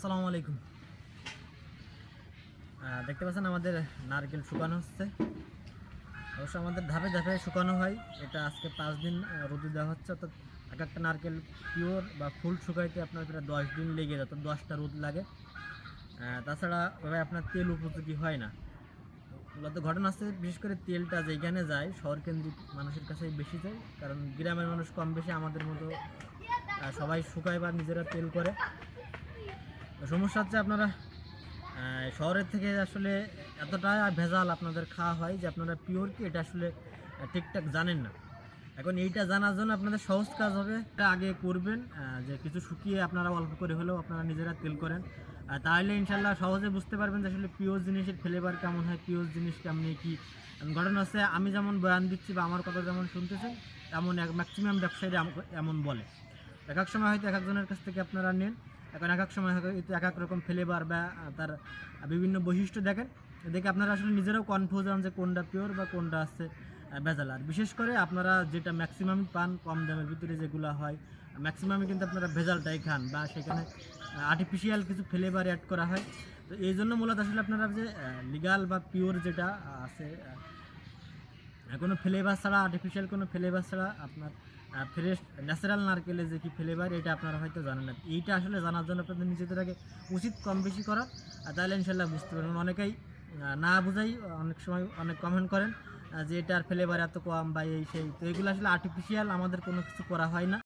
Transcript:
আসসালামু আলাইকুম। দেখতে পাচ্ছেন আমাদের নারকেল শুকানো হচ্ছে। অবশ্য আমাদের ধাপে ধাপে শুকানো হয়। এটা আজকে 5 দিন রোদে দেওয়া হচ্ছে। অর্থাৎ এক একটা নারকেল পিওর বা ফুল শুকাইতে আপনার প্রায় 10 দিন লেগে যায়, অর্থাৎ 10টা রোদ লাগে। তাছাড়া ওভাবে আপনার তেল উপযোগী হয় না। মূলত ঘটনা আছে, বিশেষ করে তেলটা যেখানে যায় শহরকেন্দ্রিক মানুষের কাছেই বেশি যায়, কারণ গ্রামের মানুষ কম বেশি আমাদের মতো সবাই শুকায় বা নিজেরা তেল করে। তো সমস্যা হচ্ছে আপনারা শহরের থেকে আসলে এতটা ভেজাল আপনাদের খাওয়া হয় যে আপনারা পিওর কি এটা আসলে ঠিকঠাক জানেন না। এখন এইটা জানার জন্য আপনাদের সহজ কাজ হবে, এটা আগে করবেন যে কিছু শুকিয়ে আপনারা অল্প করে হলেও আপনারা নিজেরা তেল করেন। তাহলে ইনশাল্লাহ সহজে বুঝতে পারবেন যে আসলে পিওর জিনিসের ফ্লেভার কেমন হয়, পিওর জিনিস কেমনি কি। ঘটনা হচ্ছে আমি যেমন বয়ান দিচ্ছি বা আমার কথা যেমন শুনতেছেন তেমন ম্যাক্সিমাম ব্যবসায়ীরা এমন বলে। এক এক সময় হয়তো এক একজনের কাছ থেকে আপনারা নেন। এখন এক এক সময় হয়তো এক এক রকম ফ্লেভার বা তার বিভিন্ন বৈশিষ্ট্য দেখেন, দেখে আপনারা আসলে নিজেরাও কনফিউজ হন যে কোনটা পিওর বা কোনটা আছে ভেজাল। আর বিশেষ করে আপনারা যেটা ম্যাক্সিমাম পান কম দামের ভিতরে যেগুলো হয় ম্যাক্সিমামই কিন্তু আপনারা ভেজালটাই খান বা সেখানে আর্টিফিশিয়াল কিছু ফ্লেভার অ্যাড করা হয়। তো এই জন্য মূলত আসলে আপনারা যে লিগাল বা পিওর যেটা আছে কোনো ফ্লেভার ছাড়া, আর্টিফিশিয়াল কোনো ফ্লেভার ছাড়া আপনার ফ্রেশ ন্যাচারাল নারকেলের যে কি ফ্লেভার এটা আপনারা হয়তো জানেন না। এইটা আসলে জানার জন্য আপনাদের নিজেদের আগে উচিত কম বেশি করা, তাহলে ইনশাল্লাহ বুঝতে পারবেন। অনেকেই না বুঝাই অনেক সময় অনেক কমেন্ট করেন যে এটার ফ্লেভার এত কম বা এই সেই, তো এগুলো আসলে আর্টিফিশিয়াল, আমাদের কোনো কিছু করা হয় না।